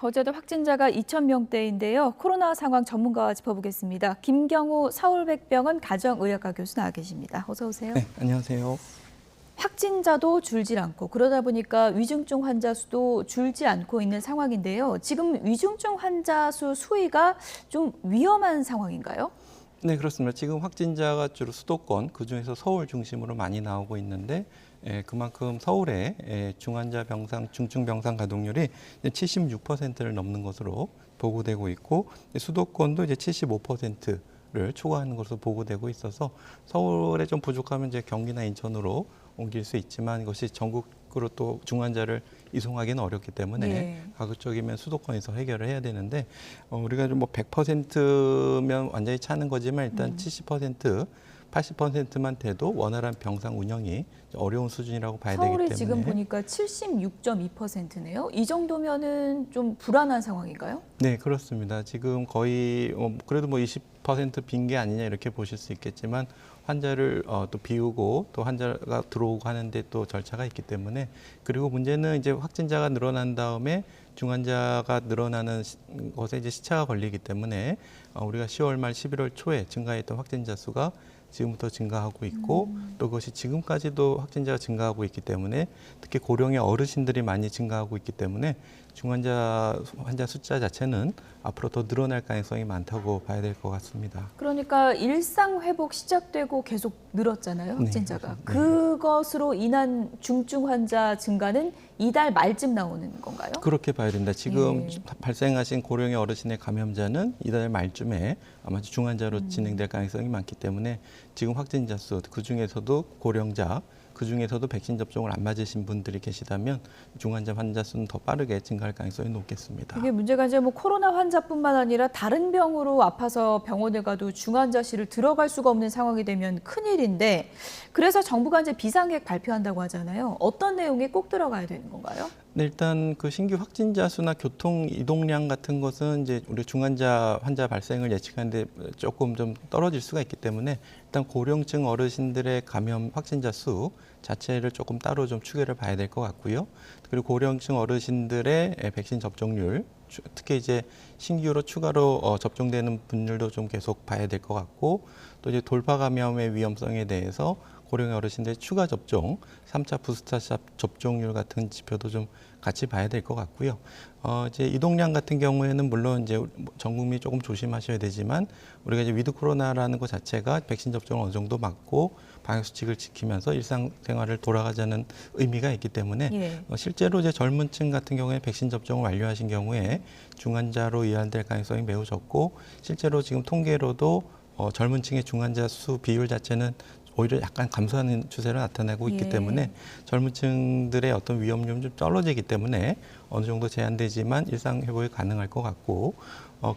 어제도 확진자가 2,000명대인데요. 코로나 상황 전문가와 짚어보겠습니다. 김경우 서울백병원 가정의학과 교수 나와 계십니다. 어서 오세요. 네, 안녕하세요. 확진자도 줄질 않고 그러다 보니까 위중증 환자 수도 줄지 않고 있는 상황인데요. 지금 위중증 환자 수 수위가 좀 위험한 상황인가요? 네, 그렇습니다. 지금 확진자가 주로 수도권, 그중에서 서울 중심으로 많이 나오고 있는데 그만큼 서울의 중환자 병상, 중증 병상 가동률이 76%를 넘는 것으로 보고되고 있고 수도권도 이제 75%를 초과하는 것으로 보고되고 있어서 서울에 좀 부족하면 이제 경기나 인천으로 옮길 수 있지만 이것이 전국으로 또 중환자를 이송하기는 어렵기 때문에 예. 가급적이면 수도권에서 해결을 해야 되는데 우리가 좀 뭐 100%면 완전히 차는 거지만 일단 70%, 80%만 돼도 원활한 병상 운영이 어려운 수준이라고 봐야 되기 서울이 때문에 지금 보니까 76.2%네요. 이 정도면은 좀 불안한 상황인가요? 네, 그렇습니다. 지금 거의 그래도 뭐 20% 빈 게 아니냐 이렇게 보실 수 있겠지만 환자를 또 비우고 또 환자가 들어오고 하는데 또 절차가 있기 때문에 그리고 문제는 이제 확진자가 늘어난 다음에 중환자가 늘어나는 것에 이제 시차가 걸리기 때문에 우리가 10월 말 11월 초에 증가했던 확진자 수가 지금부터 증가하고 있고 또 그것이 지금까지도 확진자가 증가하고 있기 때문에 특히 고령의 어르신들이 많이 증가하고 있기 때문에 환자 숫자 자체는 앞으로 더 늘어날 가능성이 많다고 봐야 될 것 같습니다. 그러니까 일상 회복 시작되고 계속 늘었잖아요, 확진자가. 네. 그것으로 인한 중증 환자 증가는 이달 말쯤 나오는 건가요? 그렇게 봐야 된다. 지금 예. 발생하신 고령의 어르신의 감염자는 이달 말쯤에 아마 중환자로 진행될 가능성이 많기 때문에 지금 확진자 수, 그중에서도 고령자, 그중에서도 백신 접종을 안 맞으신 분들이 계시다면 중환자 환자 수는 더 빠르게 증가할 가능성이 높겠습니다. 이게 문제가 이제 뭐 코로나 환자뿐만 아니라 다른 병으로 아파서 병원에 가도 중환자실을 들어갈 수가 없는 상황이 되면 큰일인데 그래서 정부가 이제 비상계획 발표한다고 하잖아요. 어떤 내용이 꼭 들어가야 되는 건가요? 네, 일단 그 신규 확진자 수나 교통 이동량 같은 것은 이제 우리 중환자 환자 발생을 예측하는데 조금 좀 떨어질 수가 있기 때문에 일단 고령층 어르신들의 감염 확진자 수 자체를 조금 따로 좀 추계를 봐야 될 것 같고요. 그리고 고령층 어르신들의 백신 접종률, 특히 이제 신규로 추가로 접종되는 분들도 좀 계속 봐야 될 것 같고 또 이제 돌파 감염의 위험성에 대해서 고령의 어르신들의 추가 접종, 3차 부스터샷 접종률 같은 지표도 좀 같이 봐야 될 것 같고요. 이제 이동량 같은 경우에는 물론 이제 전 국민이 조금 조심하셔야 되지만 우리가 이제 위드 코로나라는 것 자체가 백신 접종을 어느 정도 맞고 방역 수칙을 지키면서 일상생활을 돌아가자는 의미가 있기 때문에 예. 실제로 이제 젊은층 같은 경우에 백신 접종을 완료하신 경우에 중환자로 이완될 가능성이 매우 적고 실제로 지금 통계로도 젊은 층의 중환자 수 비율 자체는 오히려 약간 감소하는 추세로 나타나고 있기 예. 때문에 젊은 층들의 어떤 위험률은 좀 떨어지기 때문에 어느 정도 제한되지만 일상 회복이 가능할 것 같고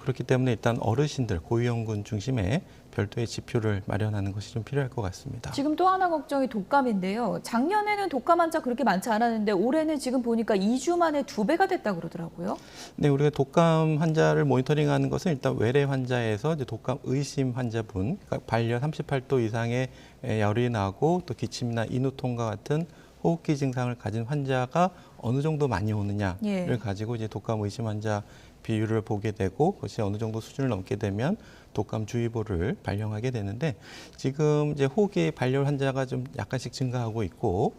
그렇기 때문에 일단 어르신들, 고위험군 중심의 별도의 지표를 마련하는 것이 좀 필요할 것 같습니다. 지금 또 하나 걱정이 독감인데요. 작년에는 독감 환자 그렇게 많지 않았는데 올해는 지금 보니까 2주 만에 2배가 됐다고 그러더라고요. 네, 우리가 독감 환자를 모니터링하는 것은 일단 외래 환자에서 이제 독감 의심 환자분, 그러니까 발열 38도 이상의 열이 나고 또 기침이나 인후통과 같은 호흡기 증상을 가진 환자가 어느 정도 많이 오느냐를 예. 가지고 이제 독감 의심 환자 비율을 보게 되고 그것이 어느 정도 수준을 넘게 되면 독감 주의보를 발령하게 되는데 지금 이제 호흡기 발열 환자가 좀 약간씩 증가하고 있고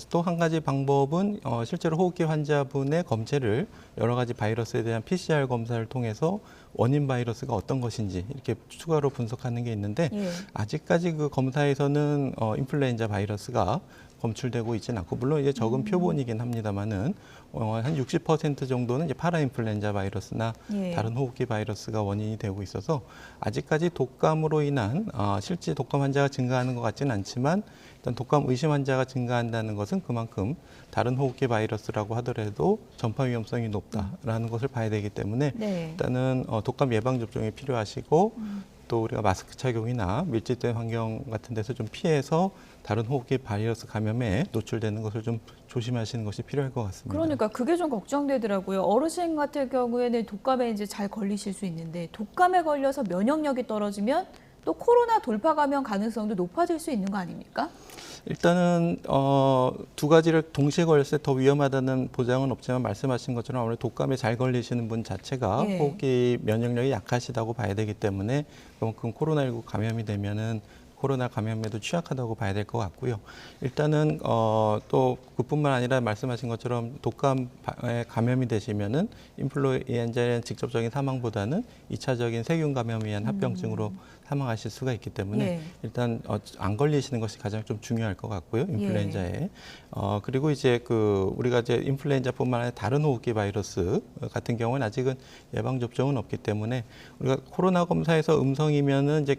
또 한 가지 방법은 실제로 호흡기 환자분의 검체를 여러 가지 바이러스에 대한 PCR 검사를 통해서 원인 바이러스가 어떤 것인지 이렇게 추가로 분석하는 게 있는데 예. 아직까지 그 검사에서는 인플루엔자 바이러스가 검출되고 있지는 않고 물론 이제 적은 표본이긴 합니다만은 한 60% 정도는 이제 파라인플루엔자 바이러스나 예. 다른 호흡기 바이러스가 원인이 되고 있어서 아직까지 독감으로 인한 실제 독감 환자가 증가하는 것 같지는 않지만 일단 독감 의심 환자가 증가한다는 것은 그만큼 다른 호흡기 바이러스라고 하더라도 전파 위험성이 높다라는 것을 봐야 되기 때문에 네. 일단은 독감 예방 접종이 필요하시고 또 우리가 마스크 착용이나 밀집된 환경 같은 데서 좀 피해서 다른 호흡기 바이러스 감염에 노출되는 것을 좀 조심하시는 것이 필요할 것 같습니다. 그러니까 그게 좀 걱정되더라고요. 어르신 같은 경우에는 독감에 이제 잘 걸리실 수 있는데 독감에 걸려서 면역력이 떨어지면 또 코로나 돌파 감염 가능성도 높아질 수 있는 거 아닙니까? 일단은 두 가지를 동시에 걸렸을 때 더 위험하다는 보장은 없지만 말씀하신 것처럼 아무래도 독감에 잘 걸리시는 분 자체가 예. 호흡기 면역력이 약하시다고 봐야 되기 때문에 그만큼 코로나19 감염이 되면은 코로나 감염에도 취약하다고 봐야 될 것 같고요. 일단은 또 그뿐만 아니라 말씀하신 것처럼 독감에 감염이 되시면은 인플루엔자에 대한 직접적인 사망보다는 2차적인 세균 감염에 의한 합병증으로 사망하실 수가 있기 때문에 예. 일단 안 걸리시는 것이 가장 좀 중요할 것 같고요. 인플루엔자에. 그리고 이제 우리가 이제 인플루엔자뿐만 아니라 다른 호흡기 바이러스 같은 경우는 아직은 예방 접종은 없기 때문에 우리가 코로나 검사에서 음성이면은 이제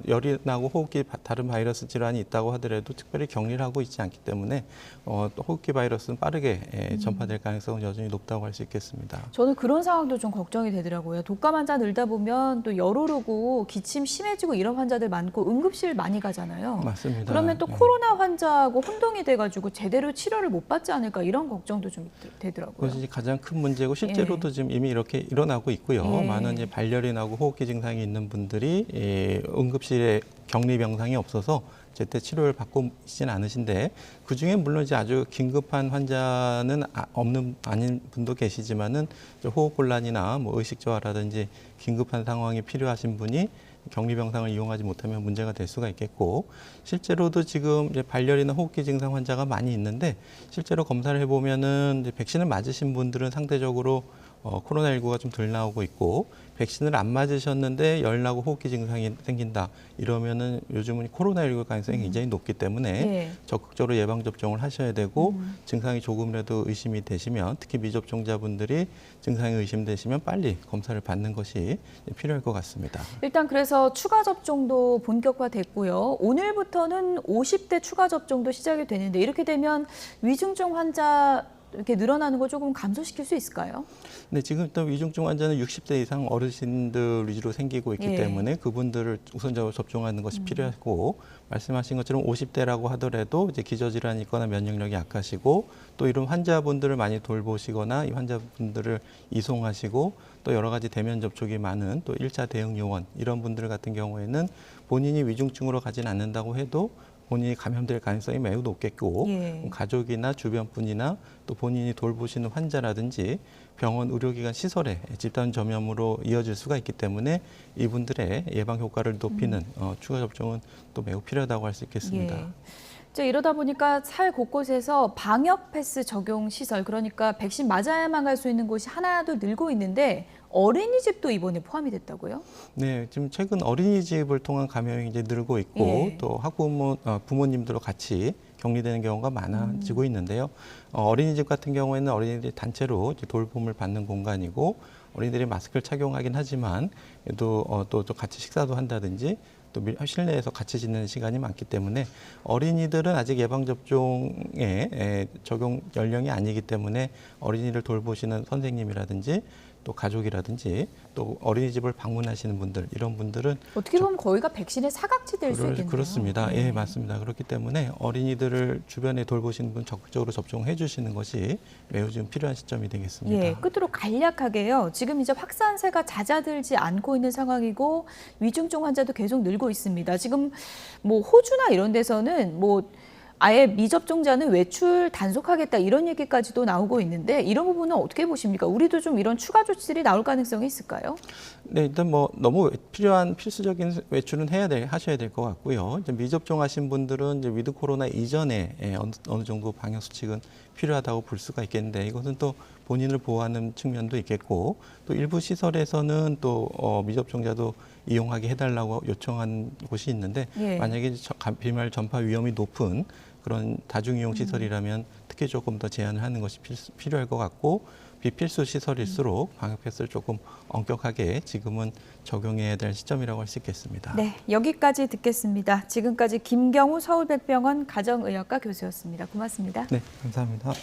열이 나고 호흡기 다른 바이러스 질환이 있다고 하더라도 특별히 격리를 하고 있지 않기 때문에 호흡기 바이러스는 빠르게 전파될 가능성은 여전히 높다고 할 수 있겠습니다. 저는 그런 상황도 좀 걱정이 되더라고요. 독감 환자 늘다 보면 또 열 오르고 기침 심해지고 이런 환자들 많고 응급실 많이 가잖아요. 맞습니다. 그러면 또 코로나 환자하고 혼동이 돼가지고 제대로 치료를 못 받지 않을까 이런 걱정도 좀 되더라고요. 그것이 가장 큰 문제고 실제로도 지금 이미 이렇게 일어나고 있고요. 많은 이제 발열이 나고 호흡기 증상이 있는 분들이 응급실에 격리 병상이 없어서 제때 치료를 받고 있지는 않으신데 그중에 물론 이제 아주 긴급한 환자는 아닌 분도 계시지만은 호흡 곤란이나 뭐 의식 저하라든지 긴급한 상황이 필요하신 분이 격리 병상을 이용하지 못하면 문제가 될 수가 있겠고 실제로도 지금 이제 발열이나 호흡기 증상 환자가 많이 있는데 실제로 검사를 해보면은 이제 백신을 맞으신 분들은 상대적으로 코로나19가 좀 덜 나오고 있고 백신을 안 맞으셨는데 열 나고 호흡기 증상이 생긴다 이러면은 요즘은 코로나19 가능성이 굉장히 높기 때문에 적극적으로 예방 접종을 하셔야 되고 증상이 조금이라도 의심이 되시면 특히 미접종자분들이 증상이 의심되시면 빨리 검사를 받는 것이 필요할 것 같습니다. 일단 그래서 추가 접종도 본격화됐고요. 오늘부터는 50대 추가 접종도 시작이 되는데 이렇게 되면 위중증 환자 이렇게 늘어나는 거 조금 감소시킬 수 있을까요? 네, 지금 또 위중증 환자는 60대 이상 어르신들 위주로 생기고 있기 때문에 그분들을 우선적으로 접종하는 것이 필요하고 말씀하신 것처럼 50대라고 하더라도 이제 기저질환이 있거나 면역력이 약하시고 또 이런 환자분들을 많이 돌보시거나 이 환자분들을 이송하시고 또 여러 가지 대면 접촉이 많은 또 1차 대응 요원 이런 분들 같은 경우에는 본인이 위중증으로 가진 않는다고 해도 본인이 감염될 가능성이 매우 높겠고 가족이나 주변 분이나 또 본인이 돌보시는 환자라든지 병원 의료기관 시설에 집단 전염으로 이어질 수가 있기 때문에 이분들의 예방 효과를 높이는 추가 접종은 또 매우 필요하다고 할 수 있겠습니다. 이러다 보니까 사회 곳곳에서 방역 패스 적용 시설, 그러니까 백신 맞아야만 갈 수 있는 곳이 하나둘 늘고 있는데 어린이집도 이번에 포함이 됐다고요? 네, 지금 최근 어린이집을 통한 감염이 이제 늘고 있고 또 학부모, 부모님들과 같이 격리되는 경우가 많아지고 있는데요. 어린이집 같은 경우에는 어린이들이 단체로 이제 돌봄을 받는 공간이고 어린이들이 마스크를 착용하긴 하지만 또 같이 식사도 한다든지 또 실내에서 같이 지내는 시간이 많기 때문에 어린이들은 아직 예방접종에 적용 연령이 아니기 때문에 어린이를 돌보시는 선생님이라든지 또 가족이라든지 또 어린이집을 방문하시는 분들 이런 분들은 어떻게 보면 거기가 백신의 사각지대일 수 있겠네요. 그렇습니다. 예, 맞습니다. 그렇기 때문에 어린이들을 주변에 돌보시는 분 적극적으로 접종해 주시는 것이 매우 좀 필요한 시점이 되겠습니다. 예, 끝으로 간략하게요. 지금 이제 확산세가 잦아들지 않고 있는 상황이고 위중증 환자도 계속 늘고 있습니다. 지금 뭐 호주나 이런 데서는 뭐 아예 미접종자는 외출 단속하겠다 이런 얘기까지도 나오고 있는데 이런 부분은 어떻게 보십니까? 우리도 좀 이런 추가 조치들이 나올 가능성이 있을까요? 네, 일단 뭐 너무 필요한 필수적인 외출은 하셔야 될 것 같고요. 이제 미접종하신 분들은 이제 위드 코로나 이전에 어느 정도 방역 수칙은 필요하다고 볼 수가 있겠는데 이것은 또 본인을 보호하는 측면도 있겠고 또 일부 시설에서는 또 미접종자도 이용하게 해달라고 요청한 곳이 있는데 만약에 비말 전파 위험이 높은 그런 다중이용 시설이라면 특히 조금 더 제한을 하는 것이 필요할 것 같고 비필수 시설일수록 방역 패스를 조금 엄격하게 지금은 적용해야 될 시점이라고 할 수 있겠습니다. 네, 여기까지 듣겠습니다. 지금까지 김경우 서울백병원 가정의학과 교수였습니다. 고맙습니다. 네, 감사합니다.